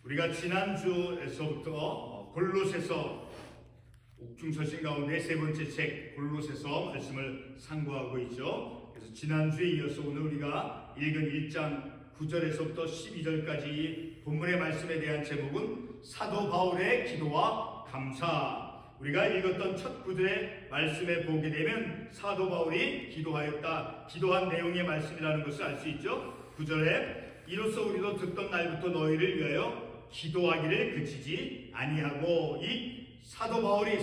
우리가 지난주에서부터 골로새서 옥중서신 가운데 세 번째 책 골로새서 말씀을 상고하고 있죠. 그래서 지난주에 이어서 오늘 우리가 읽은 1장 9절에서부터 12절까지 본문의 말씀에 대한 제목은 사도 바울의 기도와 감사. 우리가 읽었던 첫 구절의 말씀에 보게 되면 사도 바울이 기도한 내용의 말씀이라는 것을 알 수 있죠. 9절에 이로써 우리도 듣던 날부터 너희를 위하여 기도하기를 그치지 아니하고, 이 사도 바울이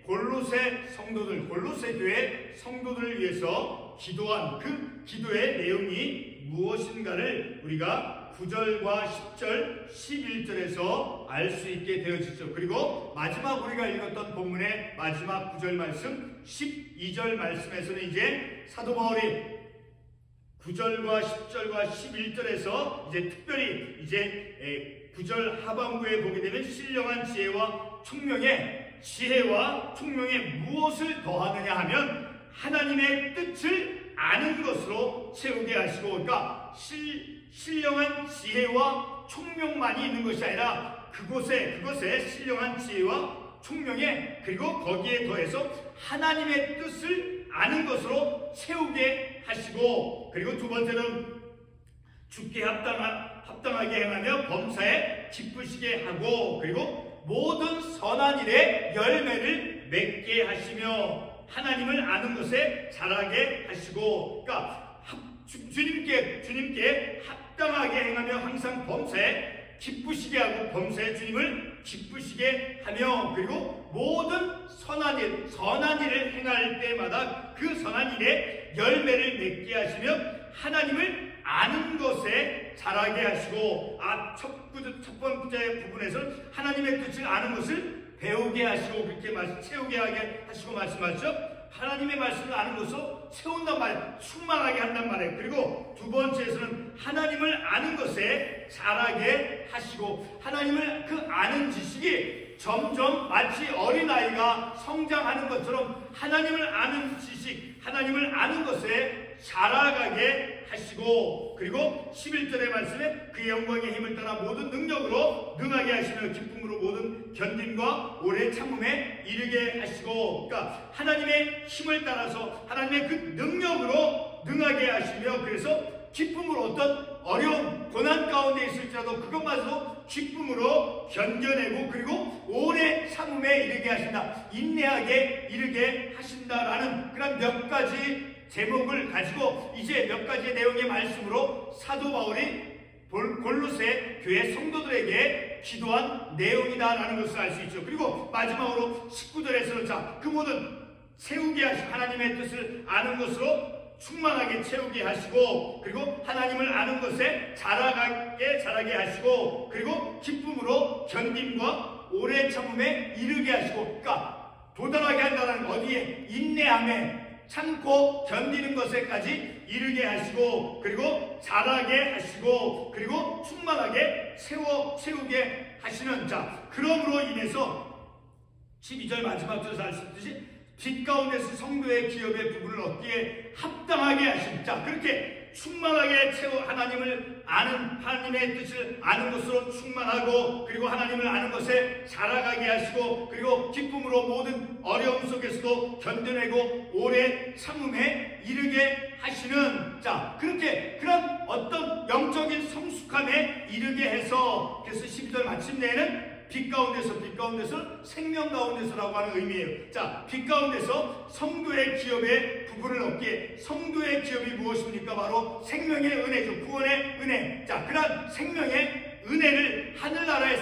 골로새 성도들, 골로새 교회 성도들을 위해서 기도한 그 기도의 내용이 무엇인가를 우리가 9절과 10절, 11절에서 알 수 있게 되어지죠. 그리고 마지막 우리가 읽었던 본문의 마지막 9절 말씀, 12절 말씀에서는 이제 사도 바울이 9절과 10절과 11절에서 이제 특별히 이제 9절 하반부에 보게 되면 신령한 지혜와 총명에 무엇을 더하느냐 하면 하나님의 뜻을 아는 것으로 채우게 하시고, 그러니까 신령한 지혜와 총명만이 있는 것이 아니라 그곳에 신령한 지혜와 총명에, 그리고 거기에 더해서 하나님의 뜻을 아는 것으로 채우게 하시고, 그리고 두 번째는 주께 합당하게 행하며 범사에 기쁘시게 하고, 그리고 모든 선한 일에 열매를 맺게 하시며 하나님을 아는 것에 자라게 하시고, 그러니까 주님께 합당하게 행하며 항상 범사에 기쁘시게 하고, 범사에 주님을 기쁘시게 하며, 그리고 모든 선한 일을 행할 때마다 그 선한 일에 열매를 맺게 하시며 하나님을 아는 것에 자라게 하시고, 첫 번째 부분에서는 하나님의 뜻을 아는 것을 배우게 하시고 그렇게 채우게 하게 하시고 말씀하셨죠. 하나님의 말씀을 아는 것으로 채운단 말이에요. 충만하게 한단 말이에요. 그리고 두 번째에서는 하나님을 아는 것에 자라게 하시고, 하나님을 그 아는 지식이 점점 마치 어린아이가 성장하는 것처럼 하나님을 아는 지식, 하나님을 아는 것에 자라가게 하시고, 그리고 11절의 말씀에 그의 영광의 힘을 따라 모든 능력으로 능하게 하시며 기쁨으로 모든 견딤과 오래 참음에 이르게 하시고, 그러니까 하나님의 힘을 따라서 하나님의 그 능력으로 능하게 하시며, 그래서 기쁨으로 어떤 어려운 고난 가운데 있을지라도 그것마저도 기쁨으로 견뎌내고, 그리고 오래 참음에 이르게 하신다, 인내하게 이르게 하신다라는 그런 몇 가지 제목을 가지고 이제 몇 가지 내용의 말씀으로 사도 바울이 골로새 교회 성도들에게 기도한 내용이다라는 것을 알 수 있죠. 그리고 마지막으로 19절에서는 그 모든 채우게 하시고 하나님의 뜻을 아는 것으로 충만하게 채우게 하시고, 그리고 하나님을 아는 것에 자라게 하시고, 그리고 기쁨으로 견딤과 오래 참음에 이르게 하시고, 그러니까 도달하게 한다는 어디에 인내함에 참고 견디는 것에까지 이르게 하시고, 그리고 자라게 하시고, 그리고 충만하게 채우게 하시는 그러므로 인해서 12절 마지막 절에서 알 수 있듯이 빛 가운데서 성도의 기업의 부분을 얻기에 합당하게 하신, 그렇게 충만하게 하나님을 아는, 하나님의 뜻을 아는 것으로 충만하고, 그리고 하나님을 아는 것에 자라가게 하시고, 그리고 기쁨으로 모든 어려움 속에서도 견뎌내고 오래 참음에 이르게 하시는, 그렇게 그런 어떤 영적인 성숙함에 이르게 해서, 그래서 12절 마침내에는 빛 가운데서 생명 가운데서라고 하는 의미예요. 빛 가운데서 성도의 기업의 부분을 얻기에, 성도의 기업이 무엇입니까? 바로 생명의 은혜죠. 구원의 은혜. 그런 생명의 은혜를 하늘나라에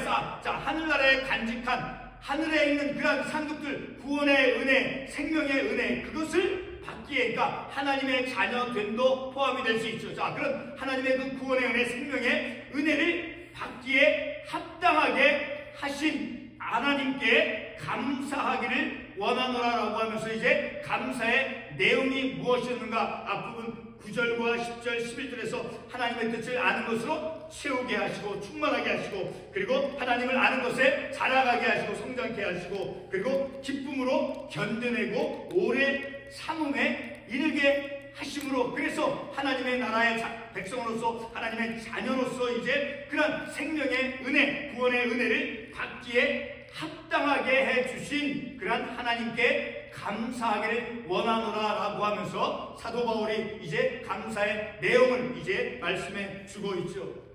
하늘나라에 간직한, 하늘에 있는 그런 상급들, 구원의 은혜, 생명의 은혜, 그것을 받기에, 그러니까 하나님의 자녀됨도 포함이 될 수 있죠. 그런 하나님의 그 구원의 은혜, 생명의 은혜를 받기에 합당하게 하신 하나님께 감사하기를 원하노라라고 하면서 이제 감사의 내용이 무엇이었는가, 앞부분 9절과 10절, 11절에서 하나님의 뜻을 아는 것으로 채우게 하시고 충만하게 하시고, 그리고 하나님을 아는 것에 자라가게 하시고 성장케 하시고, 그리고 기쁨으로 견뎌내고 오래 참음에 이르게 하심으로, 그래서 하나님의 나라의 백성으로서 하나님의 자녀로서 이제 그런 생명의 은혜, 구원의 은혜를 받기에 합당하게 해주신 그런 하나님께 감사하기를 원하노라라고 하면서 사도 바울이 이제 감사의 내용을 이제 말씀해 주고 있죠.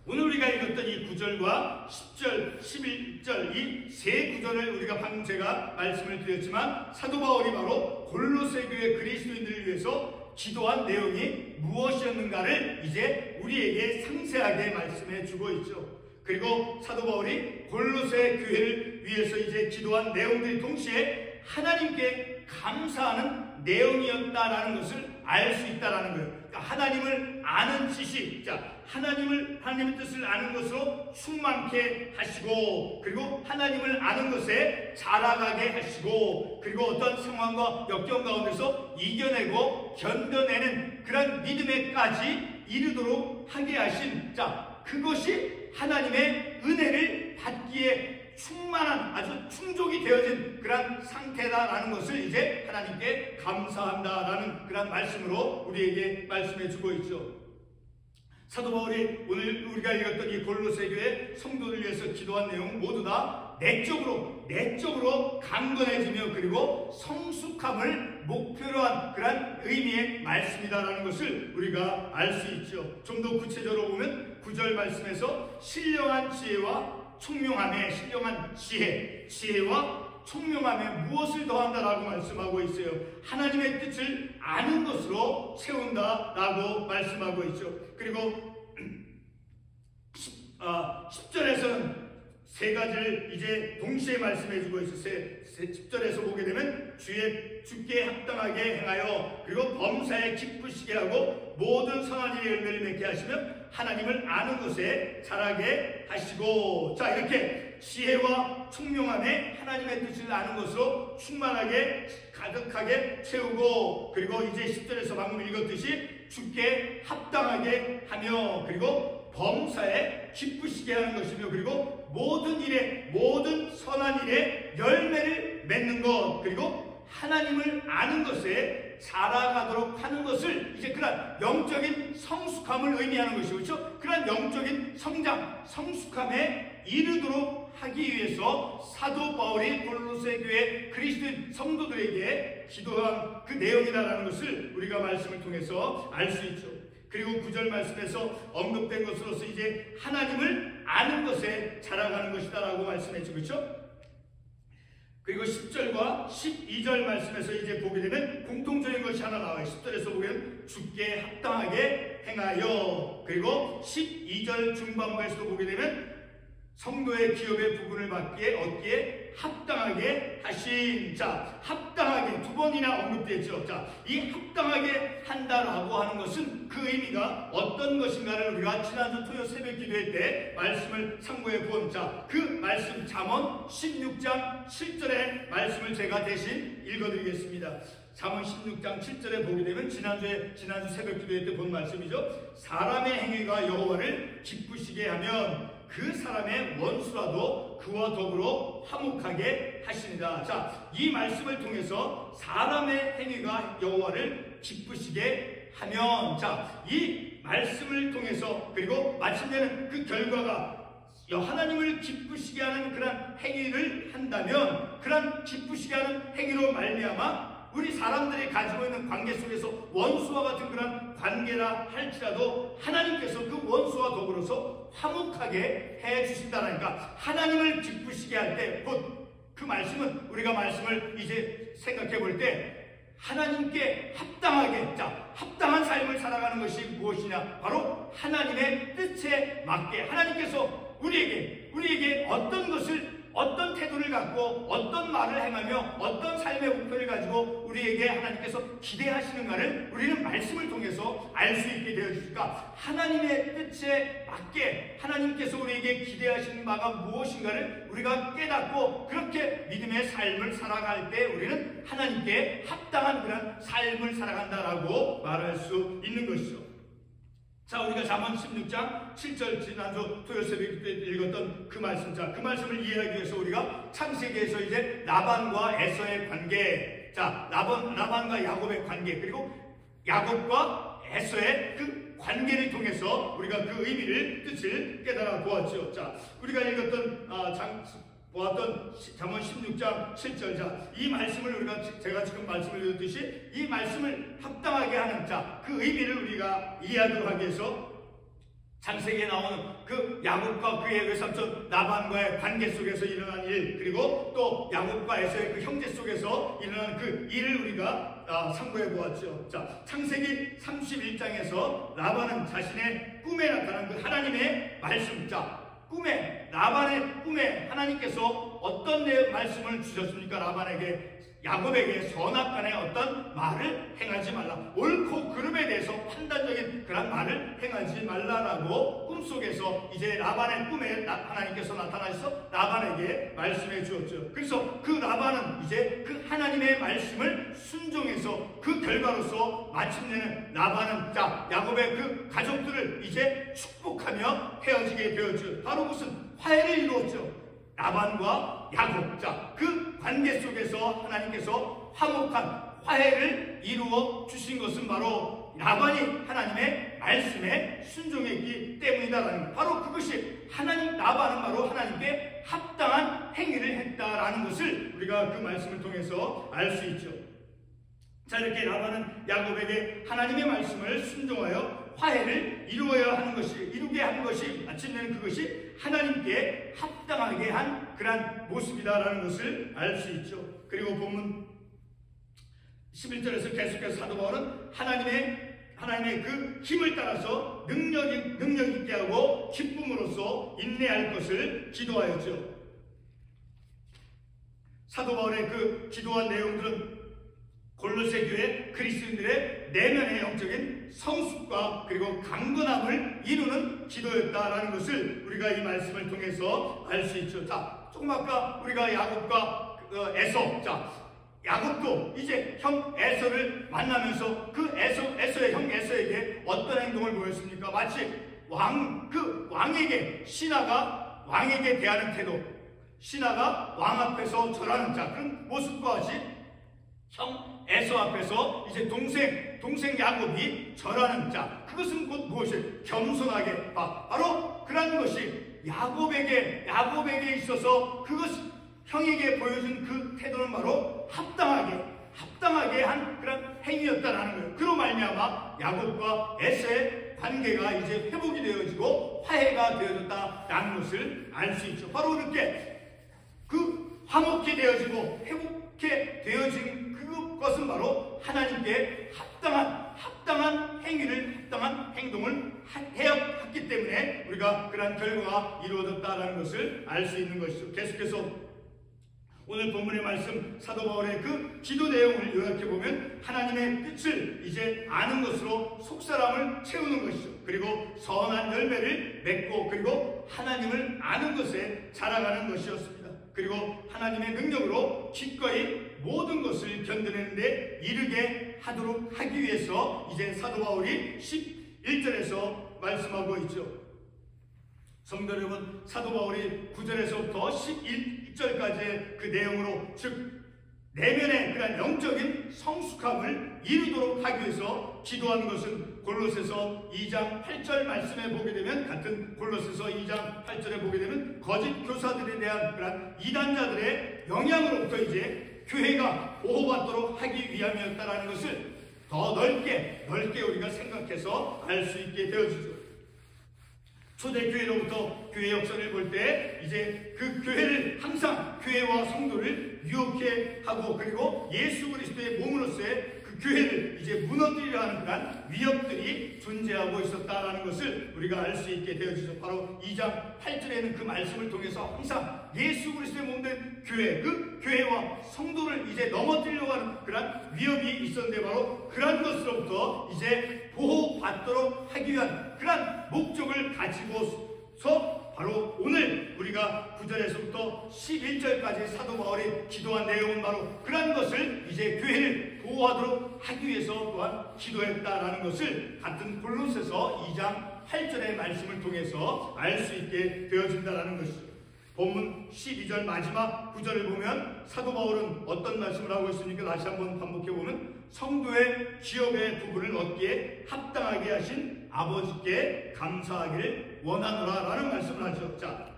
오늘 우리가 읽었던 이 9절과 10절, 11절 이 세 구절을 우리가 방금 제가 말씀을 드렸지만 사도 바울이 바로 골로새 교회 그리스도인들을 위해서 기도한 내용이 무엇이었는가를 이제 우리에게 상세하게 말씀해 주고 있죠. 그리고 사도 바울이 골로새 교회를 위해서 이제 기도한 내용들이 동시에 하나님께 감사하는 내용이었다라는 것을 알 수 있다라는 거예요. 그러니까 하나님을 아는 지식, 하나님의 뜻을 아는 것으로 충만케 하시고, 그리고 하나님을 아는 것에 자라가게 하시고, 그리고 어떤 상황과 역경 가운데서 이겨내고 견뎌내는 그런 믿음에까지 이르도록 하게 하신, 그것이 하나님의 은혜를 받기에 충만한, 아주 충족이 되어진 그런 상태다라는 것을 이제 하나님께 감사한다라는 그런 말씀으로 우리에게 말씀해 주고 있죠. 사도 바울이 오늘 우리가 읽었던 이 골로새 교회 성도를 위해서 기도한 내용 모두 다 내적으로 강건해지며 그리고 성숙함을 목표로 한 그런 의미의 말씀이다라는 것을 우리가 알 수 있죠. 좀 더 구체적으로 보면 9절 말씀에서 신령한 지혜와 총명함에, 신령한 지혜와 총명함에 무엇을 더한다라고 말씀하고 있어요. 하나님의 뜻을 아는 것으로 채운다라고 말씀하고 있죠. 그리고 10절에서는 세 가지를 이제 동시에 말씀해 주고 있어요. 10절에서 보게 되면 주께 합당하게 행하여 그리고 범사에 기쁘시게 하고 모든 선한 일의 열매를 맺게 하시며 하나님을 아는 것에 자라게 하시고, 이렇게 지혜와 총명함에 하나님의 뜻을 아는 것으로 충만하게 가득하게 채우고, 그리고 이제 10절에서 방금 읽었듯이 주께 합당하게 하며 그리고 범사에 기쁘시게 하는 것이며 그리고 모든 선한 일에 열매를 맺는 것, 그리고 하나님을 아는 것에 자라가도록 하는 것을 이제 그런 영적인 성숙함을 의미하는 것이죠. 그렇죠? 그런 영적인 성장, 성숙함에 이르도록 하기 위해서 사도 바울이 골로새 교회 그리스도인 성도들에게 기도한 그 내용이다라는 것을 우리가 말씀을 통해서 알 수 있죠. 그리고 9절 말씀에서 언급된 것으로서 이제 하나님을 아는 것에 자라가는 것이다라고 말씀했죠. 그렇죠? 그리고 10절과 12절 말씀에서 이제 보게 되면 공통적인 것이 하나 나와요. 10절에서 보면 주께 합당하게 행하여, 그리고 12절 중반부에서도 보게 되면 성도의 기업의 부분을 얻기에 합당하게 하신, 합당하게 두 번이나 언급됐죠. 이 합당하게 한다라고 하는 것은 그 의미가 어떤 것인가를 우리가 지난주 토요 새벽 기도회 때 말씀을 참고해 본, 그 말씀 잠언 16장 7절의 말씀을 제가 대신 읽어드리겠습니다. 잠언 16장 7절에 보게 되면 지난주 새벽 기도회 때 본 말씀이죠. 사람의 행위가 여호와를 기쁘시게 하면 그 사람의 원수라도 그와 더불어 화목하게 하시니라. 이 말씀을 통해서 사람의 행위가 여호와를 기쁘시게 하면, 이 말씀을 통해서 그리고 마침내는 그 결과가 하나님을 기쁘시게 하는 그런 행위를 한다면, 그런 기쁘시게 하는 행위로 말미암아 우리 사람들이 가지고 있는 관계 속에서 원수와 같은 그런 관계라 할지라도 하나님께서 그 원수와 더불어서 화목하게 해주신다니까, 하나님을 기쁘시게 할 때 곧 그 말씀은 우리가 말씀을 이제 생각해 볼 때 하나님께 합당한 삶을 살아가는 것이 무엇이냐, 바로 하나님의 뜻에 맞게 하나님께서 우리에게 어떤 태도를 갖고 어떤 말을 행하며 어떤 삶의 목표를 가지고 우리에게 하나님께서 기대하시는가를 우리는 말씀을 통해서 알 수 있게 되어주니까, 하나님의 뜻에 맞게 하나님께서 우리에게 기대하시는 바가 무엇인가를 우리가 깨닫고 그렇게 믿음의 삶을 살아갈 때 우리는 하나님께 합당한 그런 삶을 살아간다라고 말할 수 있는 것이죠. 우리가 잠언 16장 7절 지난주 토요 새벽 때 읽었던 그 말씀, 그 말씀을 이해하기 위해서 우리가 창세기에서 이제 라반과 에서의 관계, 라반과 야곱의 관계, 그리고 야곱과 에서의 그 관계를 통해서 우리가 그 의미를, 뜻을 깨달아 보았죠. 자, 우리가 읽었던 보았던 잠언 16장 7절, 자, 이 말씀을 제가 지금 말씀을 드렸듯이 이 말씀을 합당하게 하는, 자, 그 의미를 우리가 이해하도록 하기 위해서 창세기에 나오는 그 야곱과 그의 외삼촌 라반과의 관계 속에서 일어난 일, 그리고 또 야곱과 에서의 그 형제 속에서 일어난 그 일을 우리가 참고해 보았죠. 자, 창세기 31장에서 라반은 자신의 꿈에 나타난 그 하나님의 말씀, 자, 라반의 꿈에 하나님께서 어떤 말씀을 주셨습니까? 라반에게, 야곱에게 선악간에 어떤 말을 행하지 말라, 옳고 그름에 대해서 판단적인 그런 말을 행하지 말라라고 꿈속에서 이제 라반의 꿈에 하나님께서 나타나셔서 라반에게 말씀해 주었죠. 그래서 그 라반은 이제 그 하나님의 말씀을 순종해서 그 결과로서 마침내는 라반은, 자, 야곱의 그 가족들을 이제 축복하며 헤어지게 되었죠. 바로 무슨 화해를 이루었죠. 라반과 야곱, 자, 그 관계 속에서 하나님께서 화목한 화해를 이루어 주신 것은 바로 라반이 하나님의 말씀에 순종했기 때문이다라는 것. 바로 그것이 라반은 바로 하나님께 합당한 행위를 했다라는 것을 우리가 그 말씀을 통해서 알 수 있죠. 자, 이렇게 라반은 야곱에게 하나님의 말씀을 순종하여 화해를 이루게 한 것이 마침내는 그것이 하나님께 합당하게 한 그러한 모습이다라는 것을 알 수 있죠. 그리고 본문 11절에서 계속해서 사도 바울은 하나님의 그 힘을 따라서 능력 있게 하고 기쁨으로써 인내할 것을 기도하였죠. 사도 바울의 그 기도한 내용들은 골로새 교회 그리스도인들의 내면의 영적인 성숙과 그리고 강건함을 이루는 기도였다라는 것을 우리가 이 말씀을 통해서 알 수 있죠. 자, 조금 아까 우리가 야곱과 에서, 자, 야곱도 이제 형 에서를 만나면서 그 에서의 형 에서에게 어떤 행동을 보였습니까? 마치 왕에게, 신하가 왕에게 대하는 태도, 신하가 왕 앞에서 절하는, 자, 그런 모습과 같이 형 에서 앞에서 이제 동생 야곱이 절하는, 자, 그것은 곧 무엇이? 겸손하게, 바로 그런 것이 야곱에게 있어서 그것 형에게 보여준 그 태도는 바로 합당하게 한 그런 행위였다라는 거예요. 그로 말미암아 야곱과 에서의 관계가 이제 회복이 되어지고 화해가 되어졌다라는 것을 알 수 있죠. 바로 그렇게 그 화목히 되어지고 회복해 되어진 그것은 바로 하나님께 합당한 행동을 해왔기 때문에 우리가 그러한 결과가 이루어졌다는 것을 알 수 있는 것이죠. 계속해서 오늘 본문의 말씀, 사도 바울의 그 기도 내용을 요약해보면 하나님의 뜻을 이제 아는 것으로 속사람을 채우는 것이죠. 그리고 선한 열매를 맺고, 그리고 하나님을 아는 것에 자라가는 것이었습니다. 그리고 하나님의 능력으로 기꺼이 모든 것을 견뎌내는데 이르게 하도록 하기 위해서 이제 사도 바울이 11절에서 말씀하고 있죠. 성도 여러분, 사도 바울이 9절에서부터 11절까지의 그 내용으로, 즉 내면의 그런 영적인 성숙함을 이루도록 하기 위해서 기도하는 것은 골로새서 2장 8절 말씀에 보게 되면, 같은 골로새서 2장 8절에 보게 되면 거짓 교사들에 대한 그런 이단자들의 영향으로부터 이제 교회가 보호받도록 하기 위함이었다라는 것을 더 넓게 우리가 생각해서 알 수 있게 되어지죠. 초대교회로부터 교회 역사를 볼 때 이제 그 교회를 항상 교회와 성도를 유혹해 하고, 그리고 예수 그리스도의 몸으로서의 그 교회를 이제 무너뜨리려 하는 그런 위협들이 존재하고 있었다라는 것을 우리가 알 수 있게 되어지죠. 바로 2장 8절에는 그 말씀을 통해서 항상 예수 그리스도의 몸된 교회, 그 교회와 성도를 이제 넘어뜨리려고 하는 그런 위협이 있었는데, 바로 그런 것으로부터 이제 보호받도록 하기 위한 그런 목적을 가지고서 바로 오늘 우리가 9절에서부터 11절까지 사도 바울이 기도한 내용은 바로 그런 것을 이제 교회를 보호하도록 하기 위해서 또한 기도했다라는 것을 같은 골로새서 2장 8절의 말씀을 통해서 알 수 있게 되어진다는 것이죠. 본문 12절 마지막 구절을 보면 사도 바울은 어떤 말씀을 하고 있습니까? 다시 한번 반복해 보면 성도의 기업의 부분을 얻기에 합당하게 하신 아버지께 감사하기를 원하노라 라는 말씀을 하죠. 자,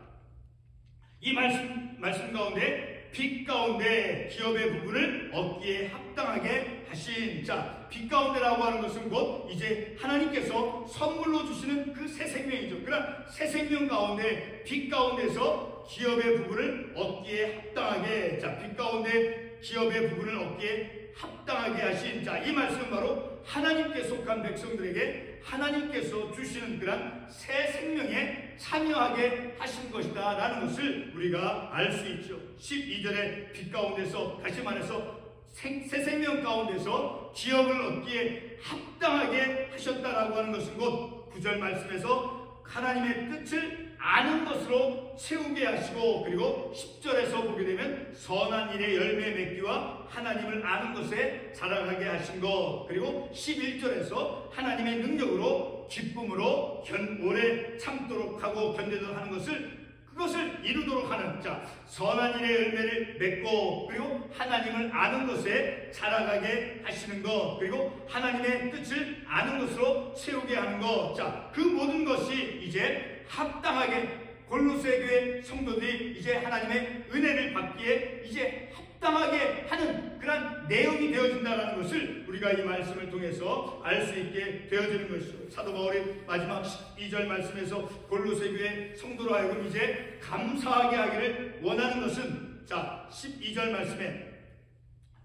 이 말씀 가운데 빛 가운데 기업의 부분을 얻기에 합당하게 하신, 자, 빛 가운데라고 하는 것은 곧 이제 하나님께서 선물로 주시는 그 새 생명이죠. 그러나 새 생명 가운데 빛 가운데서 기업의 부분을 얻기에 합당하게, 자, 빛 가운데 기업의 부분을 얻기에 합당하게 하신, 자, 이 말씀은 바로 하나님께 속한 백성들에게 하나님께서 주시는 그런 새 생명에 참여하게 하신 것이다 라는 것을 우리가 알 수 있죠. 12절의 빛 가운데서, 다시 말해서 새 생명 가운데서 기업을 얻기에 합당하게 하셨다라고 하는 것은 곧 9절 말씀에서 하나님의 뜻을 아는 것으로 채우게 하시고, 그리고 10절에서 보게 되면 선한 일의 열매 맺기와 하나님을 아는 것에 자라가게 하신 것, 그리고 11절에서 하나님의 능력으로 기쁨으로 오래 참도록 하고 견디도록 하는 것을, 그것을 이루도록 하는, 자, 선한 일의 열매를 맺고, 그리고 하나님을 아는 것에 자라가게 하시는 것, 그리고 하나님의 뜻을 아는 것으로 채우게 하는 것, 자, 그 모든 것이 이제 합당하게 골로새 교회 성도들이 이제 하나님의 은혜를 받기에 이제 합당하게 하는 그런 내용이 되어진다는 것을 우리가 이 말씀을 통해서 알 수 있게 되어지는 것이죠. 사도 바울이 마지막 12절 말씀에서 골로새 교회 성도로 하여금 이제 감사하게 하기를 원하는 것은, 자, 12절 말씀에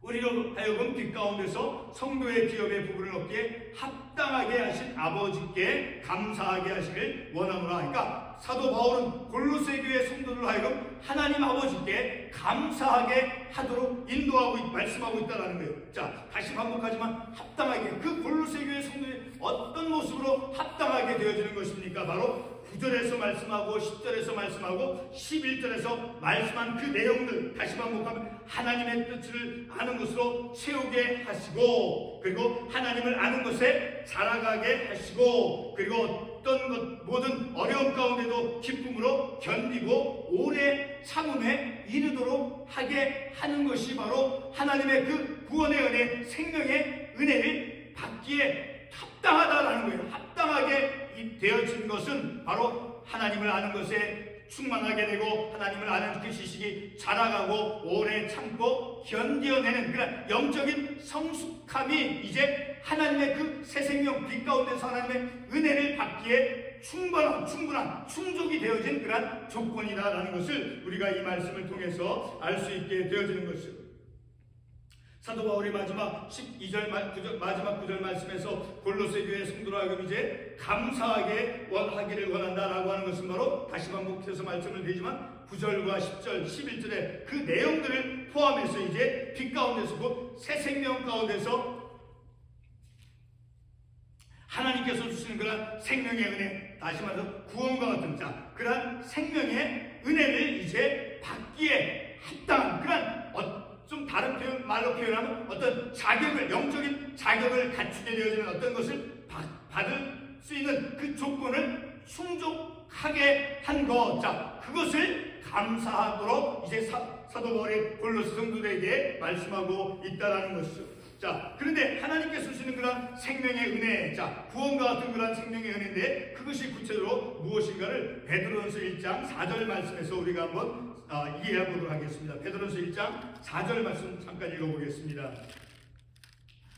우리로 하여금 빛 가운데서 성도의 기업의 부분을 얻기에 합당하게 하신 아버지께 감사하게 하시길 원하노라. 그러니까 사도 바울은 골로새 교회 성도들 하여금 하나님 아버지께 감사하게 하도록 인도하고 말씀하고 있다는 거예요. 자, 다시 반복하지만 합당하게, 그 골로새 교회 성도들이 어떤 모습으로 합당하게 되어지는 것입니까? 바로 9절에서 말씀하고 10절에서 말씀하고 11절에서 말씀한 그 내용들, 다시 반복하면 하나님의 뜻을 아는 것으로 채우게 하시고, 그리고 하나님을 아는 것에 자라가게 하시고, 그리고 어떤 것 모든 어려움 가운데도 기쁨으로 견디고 오래 참음에 이르도록 하게 하는 것이 바로 하나님의 그 구원의 은혜, 생명의 은혜를 받기에 합당하다라는 거예요. 합당하게 되어진 것은 바로 하나님을 아는 것에 충만하게 되고 하나님을 아는 그 지식이 자라가고 오래 참고 견뎌내는 그런 영적인 성숙함이 이제 하나님의 그 새 생명 빛 가운데서 하나님의 은혜를 받기에 충분한 충족이 되어진 그런 조건이다라는 것을 우리가 이 말씀을 통해서 알 수 있게 되어지는 것이죠. 사도 바울이 마지막 12절 마지막 9절 말씀에서 골로새 교회 성도로 하여금 이제 감사하게 하기를 원한다라고 하는 것은 바로, 다시 반복해서 말씀을 드리지만 9절과 10절, 11절의 그 내용들을 포함해서 이제 빛 가운데서 곧 새 생명 가운데서 하나님께서 주시는 그런 생명의 은혜, 다시 말해서 구원과 같은, 자, 그런 생명의 은혜를 이제 받기에 합당한 그런 좀 다른 말로 표현하면 어떤 자격을, 영적인 자격을 갖추게 되어지는 어떤 것을 받을 수 있는 그 조건을 충족하게 한 것, 자, 그것을 감사하도록 이제 사도 바울이 골로새 성도들에게 말씀하고 있다라는 것이죠. 자, 그런데 하나님께서 주시는 그런 생명의 은혜, 자, 구원과 같은 그런 생명의 은혜인데 그것이 구체적으로 무엇인가를 베드로전서 1장 4절 말씀에서 우리가 한번 이해해 보도록 하겠습니다. 베드로전서 1장 4절 말씀 잠깐 읽어보겠습니다.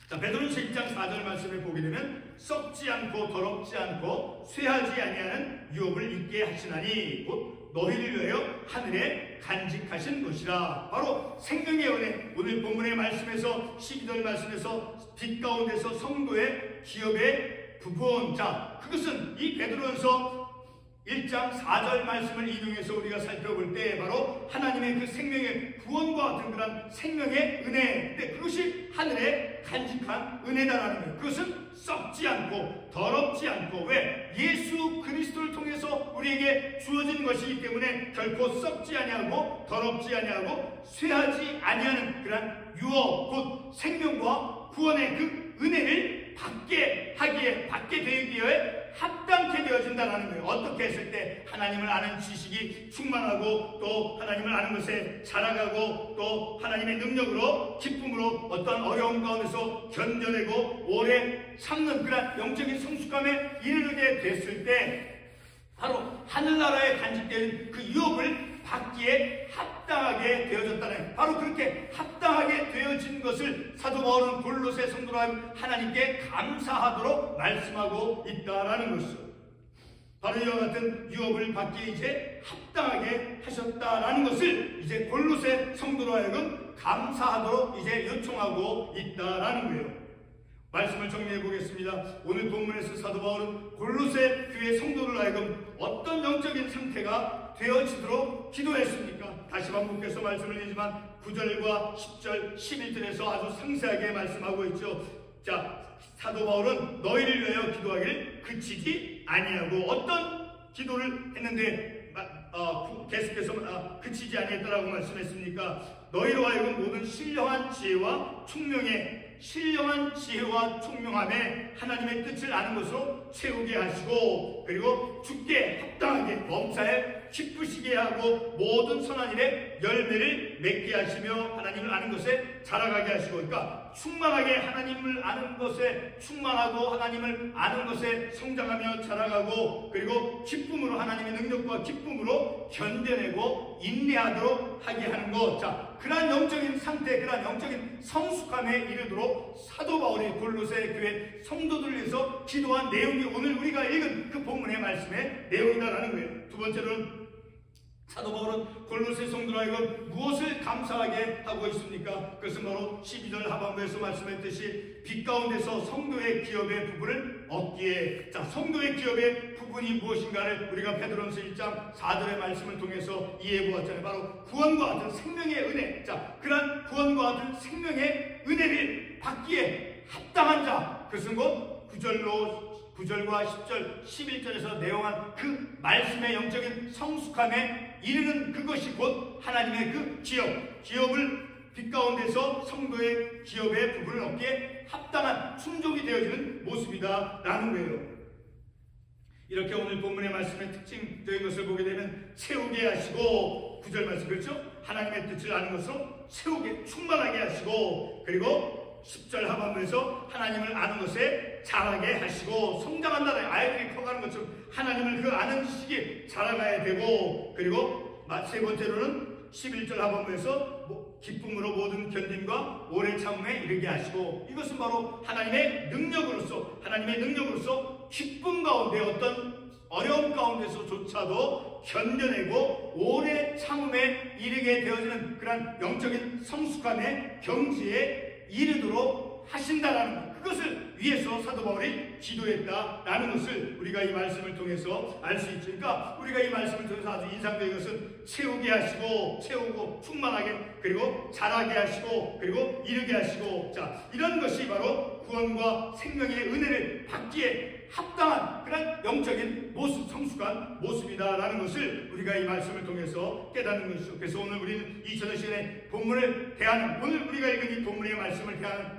자, 베드로전서 1장 4절 말씀을 보게 되면 썩지 않고 더럽지 않고 쇠하지 아니하는 유업을 입게 하시나니 곧 너희를 위하여 하늘에 간직하신 것이라. 바로 생명의 은혜, 오늘 본문의 말씀에서 12절 말씀에서 빛 가운데서 성도의 기업의 부분, 자, 그것은 이 베드로전서 1장 4절 말씀을 인용해서 우리가 살펴볼 때 바로 하나님의 그 생명의 구원과 같은 그런 생명의 은혜, 근데 그것이 하늘에 간직한 은혜다라는 거예요. 그것은 썩지 않고 더럽지 않고, 왜? 예수 그리스도를 통해서 우리에게 주어진 것이기 때문에 결코 썩지 아니하고 더럽지 아니하고 쇠하지 아니하는 그런 유업, 곧 생명과 구원의 그 은혜를 받게 되기에 합당케 되어진다는 거예요. 어떻게 했을 때 하나님을 아는 지식이 충만하고 또 하나님을 아는 것에 자라가고 또 하나님의 능력으로 기쁨으로 어떤 어려움 가운데서 견뎌내고 오래 참는 그런 영적인 성숙함에 이르게 됐을 때 바로 하늘나라에 간직된 그 유업을 받기에 합당하게 되어졌다는, 바로 그렇게 합당하게 되어진 것을 사도 바울은 골로새 성도로 하나님께 감사하도록 말씀하고 있다라는 것이죠. 바로 이와 같은 유업을 받기에 이제 합당하게 하셨다라는 것을 이제 골로새 성도로 하여금 감사하도록 이제 요청하고 있다라는 거예요. 말씀을 정리해 보겠습니다. 오늘 본문에서 사도 바울은 골로새 교회 성도를 하여금 어떤 영적인 상태가 되어지도록 기도했습니까? 다시 반복해서 말씀을 드리지만 9절과 10절, 11절에서 아주 상세하게 말씀하고 있죠. 자, 사도 바울은 너희를 위하여 기도하기를 그치지 아니하고 어떤 기도를 했는데 계속해서 그치지 아니했다라고 말씀했습니까? 너희로 하여금 모든 신령한 지혜와 총명함에 하나님의 뜻을 아는 것으로 채우게 하시고 그리고 주께 합당하게 범사에 기쁘시게 하고 모든 선한 일에 열매를 맺게 하시며 하나님을 아는 것에 자라가게 하시고, 그러니까 충만하게 하나님을 아는 것에 충만하고 하나님을 아는 것에 성장하며 자라가고 그리고 기쁨으로 하나님의 능력과 기쁨으로 견뎌내고 인내하도록 하게 하는 것. 자, 그러한 영적인 상태, 그러한 영적인 성숙함에 이르도록 사도 바울이 골로새 교회 성도들을 위해서 기도한 내용이 오늘 우리가 읽은 그 본문의 말씀의 내용이다라는 거예요. 두 번째로는 사도 바울은 골로새 성도로 하여금 무엇을 감사하게 하고 있습니까? 그것은 바로 12절 하반부에서 말씀했듯이 빛 가운데서 성도의 기업의 부분을 얻기에. 자, 성도의 기업의 부분이 무엇인가를 우리가 베드로전서 1장 4절의 말씀을 통해서 이해해 보았잖아요. 바로 구원과 같은 생명의 은혜. 자, 그러한 구원과 같은 생명의 은혜를 받기에 합당한 자, 그것은 곧 9절과 10절, 11절에서 내용한 그 말씀의 영적인 성숙함에 이르는 그것이 곧 하나님의 그 기업을 빛 가운데서 성도의 기업의 부분을 얻기에 합당한 충족이 되어지는 모습이다라는 거예요. 이렇게 오늘 본문의 말씀의 특징적인 것을 보게 되면 채우게 하시고 9절 말씀 그렇죠? 하나님의 뜻을 아는 것으로 채우게 충만하게 하시고 그리고 10절 하반부에서 하나님을 아는 것에 자라게 하시고 성장한다는 아이들이 커가는 것처럼 하나님을 그 아는 지식이 자라가야 되고 그리고 세 번째로는 11절 하반부에서 기쁨으로 모든 견딤과 오래 참음에 이르게 하시고 이것은 바로 하나님의 능력으로서 기쁨 가운데 어떤 어려움 가운데서조차도 견뎌내고 오래 참음에 이르게 되어지는 그런 영적인 성숙함의 경지에 이르도록 하신다라는 것, 그것을 위해서 사도 바울이 기도했다라는 것을 우리가 이 말씀을 통해서 알 수 있죠. 그러니까 우리가 이 말씀을 통해서 아주 인상적인 것은 채우게 하시고 채우고 충만하게 그리고 자라게 하시고 그리고 이르게 하시고, 자, 이런 것이 바로 구원과 생명의 은혜를 받기에 합당한 그런 영적인 모습, 성숙한 모습이다라는 것을 우리가 이 말씀을 통해서 깨닫는 것이죠. 그래서 오늘 우리는 이 저녁 시간에 본문을 대하는, 오늘 우리가 읽은 이 본문의 말씀을 대하는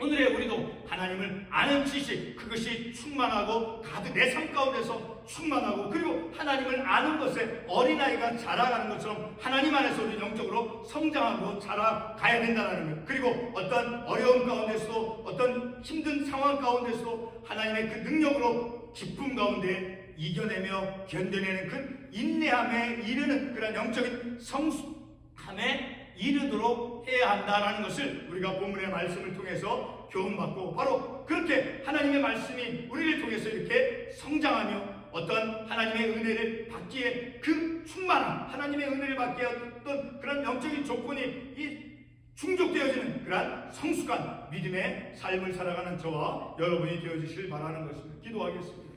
오늘의 우리도 하나님을 아는 지식, 그것이 충만하고 가득 내 삶 가운데서 충만하고 그리고 하나님을 아는 것에 어린아이가 자라가는 것처럼 하나님 안에서 우리 영적으로 성장하고 자라가야 된다는 것. 그리고 어떤 어려움 가운데서도 어떤 힘든 상황 가운데서도 하나님의 그 능력으로 기쁨 가운데 이겨내며 견뎌내는 그 인내함에 이르는 그런 영적인 성숙함에 이르도록 해야 한다는 것을 우리가 본문의 말씀을 통해서 교훈받고 바로 그렇게 하나님의 말씀이 우리를 통해서 이렇게 성장하며 어떤 하나님의 은혜를 받기에 그 충만한 하나님의 은혜를 받기에 어떤 그런 영적인 조건이 충족되어지는 그런 성숙한 믿음의 삶을 살아가는 저와 여러분이 되어주시길 바라는 것입니다. 기도하겠습니다.